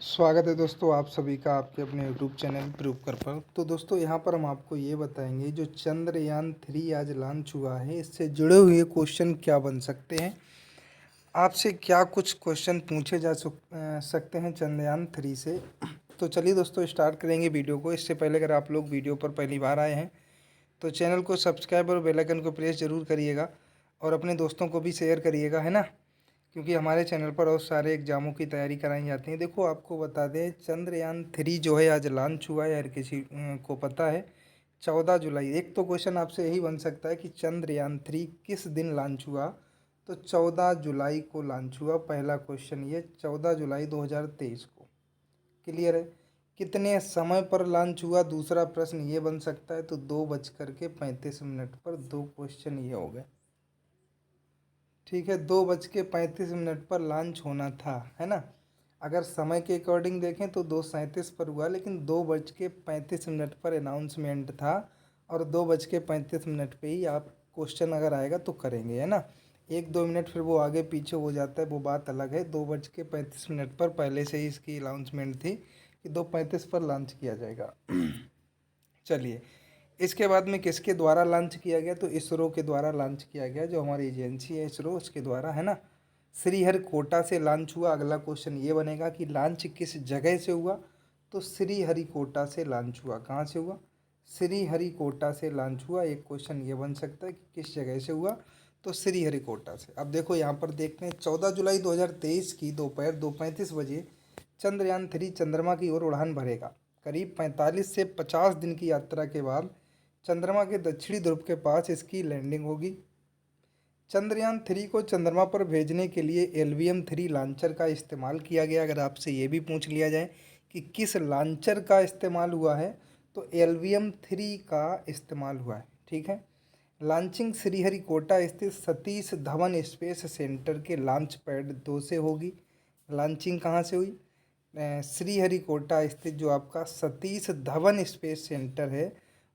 स्वागत है दोस्तों आप सभी का आपके अपने यूट्यूब चैनल प्रूव कर पर। तो दोस्तों यहाँ पर हम आपको ये बताएंगे जो चंद्रयान 3 आज लॉन्च हुआ है इससे जुड़े हुए क्वेश्चन क्या बन सकते हैं। आपसे क्या कुछ क्वेश्चन पूछे जा सकते हैं चंद्रयान 3 से। तो चलिए दोस्तों स्टार्ट करेंगे वीडियो को। इससे पहले अगर आप लोग वीडियो पर पहली बार आए हैं तो चैनल को सब्सक्राइब और बेल आइकन को प्रेस ज़रूर करिएगा और अपने दोस्तों को भी शेयर करिएगा, है ना, क्योंकि हमारे चैनल पर और सारे एग्जामों की तैयारी कराई जाती है। देखो आपको बता दें चंद्रयान 3 जो है आज लॉन्च हुआ है, हर किसी को पता है 14 जुलाई। एक तो क्वेश्चन आपसे यही बन सकता है कि चंद्रयान 3 किस दिन लॉन्च हुआ। तो 14 जुलाई को लॉन्च हुआ। पहला क्वेश्चन ये 14 जुलाई 2023 को। क्लियर है। कितने समय पर लॉन्च हुआ दूसरा प्रश्न ये बन सकता है। तो 2:35 पर दो क्वेश्चन ये हो गए। ठीक है, 2:35 पर लॉन्च होना था, है ना। अगर समय के अकॉर्डिंग देखें तो 2:37 पर हुआ, लेकिन 2:35 पर अनाउंसमेंट था और 2:35 पे ही आप क्वेश्चन अगर आएगा तो करेंगे, है ना। 1-2 मिनट फिर वो आगे पीछे हो जाता है, वो बात अलग है। 2:35 पर पहले से ही इसकी अनाउंसमेंट थी कि 2:35 पर लॉन्च किया जाएगा। चलिए, इसके बाद में किसके द्वारा लॉन्च किया गया। तो इसरो के द्वारा लॉन्च किया गया, जो हमारी एजेंसी है इसरो, उसके द्वारा, है ना। श्रीहरिकोटा से लॉन्च हुआ। अगला क्वेश्चन ये बनेगा कि लॉन्च किस जगह से हुआ। तो श्रीहरिकोटा से लॉन्च हुआ। कहाँ से हुआ? श्रीहरिकोटा से लॉन्च हुआ। एक क्वेश्चन ये बन सकता है कि किस जगह से हुआ। तो श्रीहरिकोटा से। अब देखो यहाँ पर देखते हैं 14 जुलाई 2023 की दोपहर 2:35 बजे चंद्रयान 3 चंद्रमा की ओर उड़ान भरेगा। करीब 45 से 50 दिन की यात्रा के बाद चंद्रमा के दक्षिणी ध्रुव के पास इसकी लैंडिंग होगी। चंद्रयान 3 को चंद्रमा पर भेजने के लिए LVM-3 लॉन्चर का इस्तेमाल किया गया। अगर आपसे ये भी पूछ लिया जाए कि किस लॉन्चर का इस्तेमाल हुआ है, तो LVM-3 का इस्तेमाल हुआ है। ठीक है। लॉन्चिंग श्रीहरिकोटा स्थित सतीश धवन स्पेस सेंटर के लॉन्च पैड 2 से होगी। लॉन्चिंग कहाँ से हुई? श्रीहरिकोटा स्थित जो आपका सतीश धवन स्पेस सेंटर है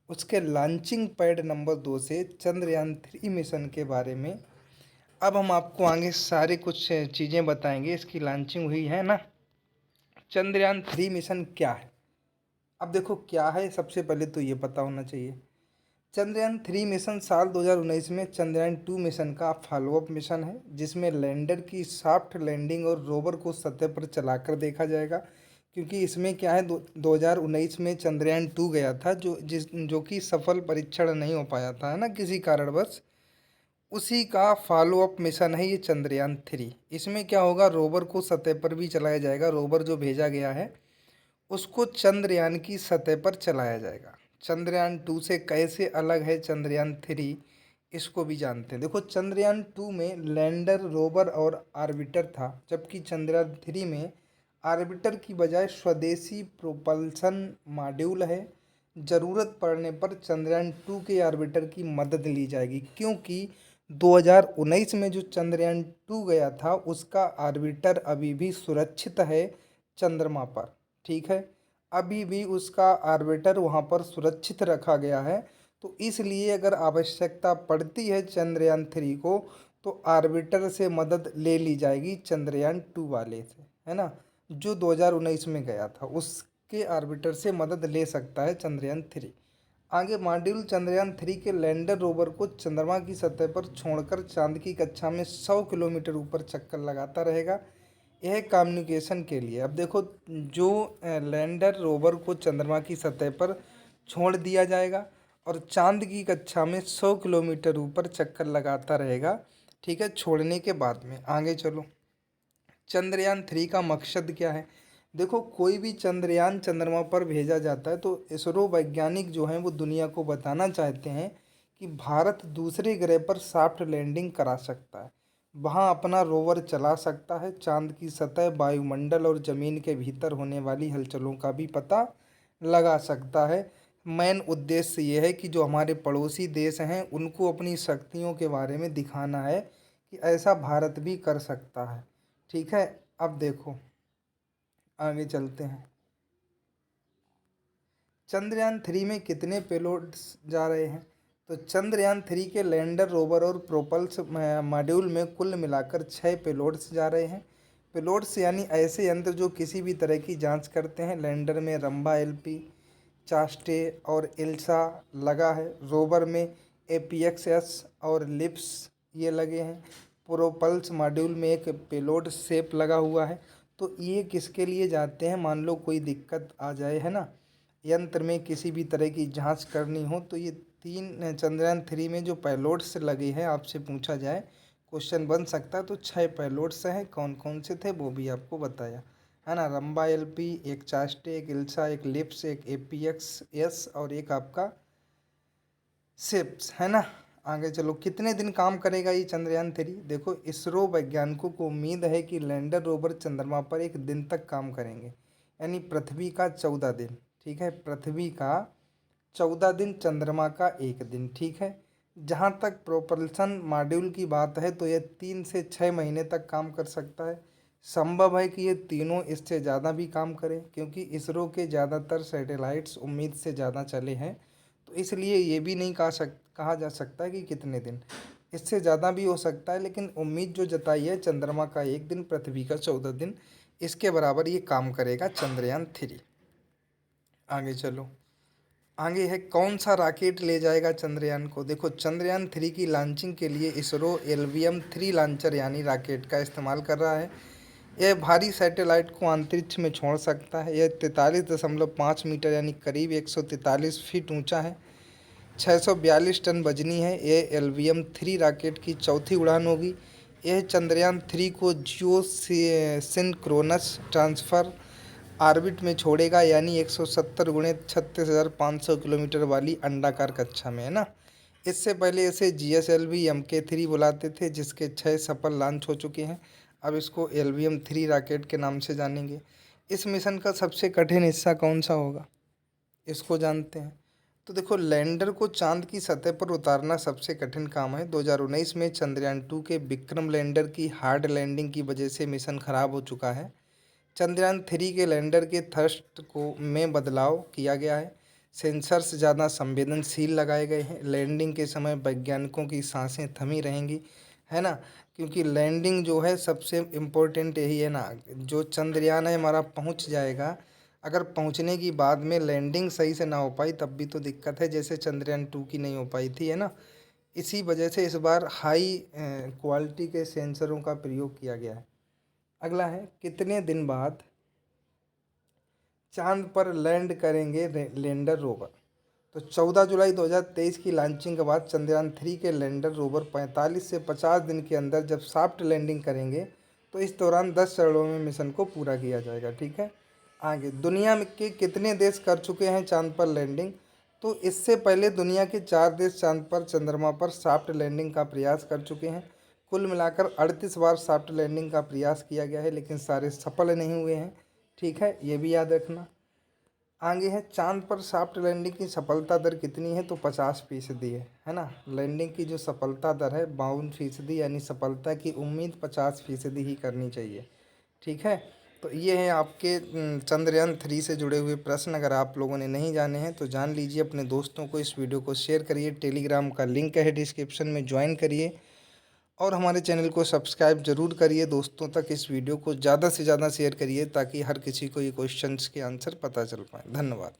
उसके लॉन्चिंग पैड नंबर 2 से चंद्रयान 3 मिशन के बारे में अब हम आपको आगे सारे कुछ चीज़ें बताएंगे। इसकी लॉन्चिंग हुई है ना। चंद्रयान 3 मिशन क्या है? अब देखो क्या है, सबसे पहले तो ये पता होना चाहिए। चंद्रयान 3 मिशन साल 2019 में चंद्रयान 2 मिशन का फॉलोअप मिशन है, जिसमें लैंडर की सॉफ्ट लैंडिंग और रोवर को सतह पर चलाकर देखा जाएगा। क्योंकि इसमें क्या है, 2019 में चंद्रयान 2 गया था जो कि सफल परीक्षण नहीं हो पाया था, है ना, किसी कारणवश। उसी का फॉलोअप मिशन है ये चंद्रयान 3। इसमें क्या होगा, रोवर को सतह पर भी चलाया जाएगा। रोवर जो भेजा गया है उसको चंद्रयान की सतह पर चलाया जाएगा। चंद्रयान 2 से कैसे अलग है चंद्रयान 3, इसको भी जानते हैं। देखो चंद्रयान 2 में लैंडर, रोवर और ऑर्बिटर था, जबकि चंद्रयान 3 में ऑर्बिटर की बजाय स्वदेशी प्रोपल्सन मॉड्यूल है। ज़रूरत पड़ने पर चंद्रयान 2 के ऑर्बिटर की मदद ली जाएगी, क्योंकि 2019 में जो चंद्रयान 2 गया था उसका ऑर्बिटर अभी भी सुरक्षित है चंद्रमा पर। ठीक है, अभी भी उसका ऑर्बिटर वहाँ पर सुरक्षित रखा गया है। तो इसलिए अगर आवश्यकता पड़ती है चंद्रयान 3 को तो ऑर्बिटर से मदद ले ली जाएगी चंद्रयान 2 वाले से, है ना। जो 2019 में गया था उसके ऑर्बिटर से मदद ले सकता है चंद्रयान 3। आगे मॉड्यूल चंद्रयान 3 के लैंडर रोवर को चंद्रमा की सतह पर छोड़कर चांद की कक्षा में 100 किलोमीटर ऊपर चक्कर लगाता रहेगा। यह कम्युनिकेशन के लिए। अब देखो जो लैंडर रोवर को चंद्रमा की सतह पर छोड़ दिया जाएगा और चांद की कक्षा में 100 किलोमीटर ऊपर चक्कर लगाता रहेगा। ठीक है, छोड़ने के बाद में आगे चलो। चंद्रयान 3 का मकसद क्या है? देखो कोई भी चंद्रयान चंद्रमा पर भेजा जाता है तो इसरो वैज्ञानिक जो हैं वो दुनिया को बताना चाहते हैं कि भारत दूसरे ग्रह पर सॉफ्ट लैंडिंग करा सकता है, वहाँ अपना रोवर चला सकता है, चांद की सतह, वायुमंडल और ज़मीन के भीतर होने वाली हलचलों का भी पता लगा सकता है। मेन उद्देश्य ये है कि जो हमारे पड़ोसी देश हैं उनको अपनी शक्तियों के बारे में दिखाना है कि ऐसा भारत भी कर सकता है। ठीक है, अब देखो आगे चलते हैं। चंद्रयान 3 में कितने पेलोड्स जा रहे हैं? तो चंद्रयान 3 के लैंडर, रोवर और प्रोपल्स मॉड्यूल में कुल मिलाकर 6 पेलोड्स जा रहे हैं। पेलोड्स यानी ऐसे यंत्र जो किसी भी तरह की जांच करते हैं। लैंडर में रंभा एलपी, चास्टे और इल्सा लगा है। रोवर में एपीएक्सएस और लिप्स ये लगे हैं। प्रोपल्स मॉड्यूल में एक पेलोड शेप लगा हुआ है। तो ये किसके लिए जाते हैं, मान लो कोई दिक्कत आ जाए, है ना, यंत्र में किसी भी तरह की जांच करनी हो, तो ये 3 चंद्रयान 3 में जो पेलोड्स लगे हैं, आपसे पूछा जाए क्वेश्चन बन सकता है। तो 6 पेलोड्स हैं, कौन कौन से थे वो भी आपको बताया, है ना। रंभा एलपी, एक चास्टे, एक इल्सा, एक लिप्स, एक एपीएक्सएस और एक आपका शिप्स, है ना। आगे चलो, कितने दिन काम करेगा ये चंद्रयान 3? देखो, इसरो वैज्ञानिकों को उम्मीद है कि लैंडर रोवर चंद्रमा पर 1 दिन तक काम करेंगे, यानी पृथ्वी का 14 दिन। ठीक है, पृथ्वी का 14 दिन, चंद्रमा का 1 दिन। ठीक है, जहाँ तक प्रोपल्सन मॉड्यूल की बात है तो ये 3 से 6 महीने तक काम कर सकता है। संभव है कि ये तीनों इससे ज़्यादा भी काम करें, क्योंकि इसरो के ज़्यादातर सैटेलाइट्स उम्मीद से ज़्यादा चले हैं। तो इसलिए ये भी नहीं कहा जा सकता कि कितने दिन, इससे ज़्यादा भी हो सकता है। लेकिन उम्मीद जो जताई है, चंद्रमा का 1 दिन, पृथ्वी का 14 दिन, इसके बराबर ये काम करेगा चंद्रयान 3। आगे चलो, आगे है कौन सा रॉकेट ले जाएगा चंद्रयान को। देखो, चंद्रयान 3 की लॉन्चिंग के लिए इसरो LVM-3 लॉन्चर यानी रॉकेट का इस्तेमाल कर रहा है। यह भारी सैटेलाइट को अंतरिक्ष में छोड़ सकता है। यह 43.5 मीटर यानी करीब 143 फीट ऊंचा है। 642 टन वजनी है। यह LVM-3 रॉकेट की चौथी उड़ान होगी। यह चंद्रयान 3 को जियो सिंक्रोनस ट्रांसफ़र ऑर्बिट में छोड़ेगा, यानी 170 गुणे 36,500 किलोमीटर वाली अंडाकार कक्षा में, है ना। इससे पहले इसे GSLV Mk3 बुलाते थे, जिसके 6 सफल लॉन्च हो चुके हैं। अब इसको LVM-3 रॉकेट के नाम से जानेंगे। इस मिशन का सबसे कठिन हिस्सा कौन सा होगा, इसको जानते हैं। तो देखो, लैंडर को चांद की सतह पर उतारना सबसे कठिन काम है। 2019 में चंद्रयान 2 के विक्रम लैंडर की हार्ड लैंडिंग की वजह से मिशन खराब हो चुका है। चंद्रयान 3 के लैंडर के थ्रस्ट को में बदलाव किया गया है। सेंसर्स ज़्यादा संवेदनशील लगाए गए हैं। लैंडिंग के समय वैज्ञानिकों की सांसें थमी रहेंगी, है ना, क्योंकि लैंडिंग जो है सबसे इम्पोर्टेंट यही है ना। जो चंद्रयान है हमारा पहुंच जाएगा, अगर पहुंचने की बाद में लैंडिंग सही से ना हो पाई तब भी तो दिक्कत है, जैसे चंद्रयान 2 की नहीं हो पाई थी, है ना। इसी वजह से इस बार हाई क्वालिटी के सेंसरों का प्रयोग किया गया है। अगला है, कितने दिन बाद चांद पर लैंड करेंगे लैंडर रोवर। तो 14 जुलाई 2023 की लॉन्चिंग के बाद चंद्रयान 3 के लैंडर रोवर 45 से 50 दिन के अंदर जब सॉफ्ट लैंडिंग करेंगे, तो इस दौरान 10 चरणों में मिशन को पूरा किया जाएगा। ठीक है, आगे, दुनिया में के कितने देश कर चुके हैं चांद पर लैंडिंग। तो इससे पहले दुनिया के 4 देश चांद पर चंद्रमा पर सॉफ्ट लैंडिंग का प्रयास कर चुके हैं। कुल मिलाकर 38 बार सॉफ्ट लैंडिंग का प्रयास किया गया है, लेकिन सारे सफल नहीं हुए हैं। ठीक है, ये भी याद रखना। आगे है, चांद पर सॉफ्ट लैंडिंग की सफलता दर कितनी है। तो 50% है ना। लैंडिंग की जो सफलता दर है 52%, यानी सफलता की उम्मीद 50% ही करनी चाहिए। ठीक है, तो ये है आपके चंद्रयान 3 से जुड़े हुए प्रश्न। अगर आप लोगों ने नहीं जाने हैं तो जान लीजिए। अपने दोस्तों को इस वीडियो को शेयर करिए। टेलीग्राम का लिंक है डिस्क्रिप्शन में, ज्वाइन करिए और हमारे चैनल को सब्सक्राइब जरूर करिए। दोस्तों तक इस वीडियो को ज़्यादा से ज़्यादा शेयर करिए ताकि हर किसी को ये क्वेश्चंस के आंसर पता चल पाए। धन्यवाद।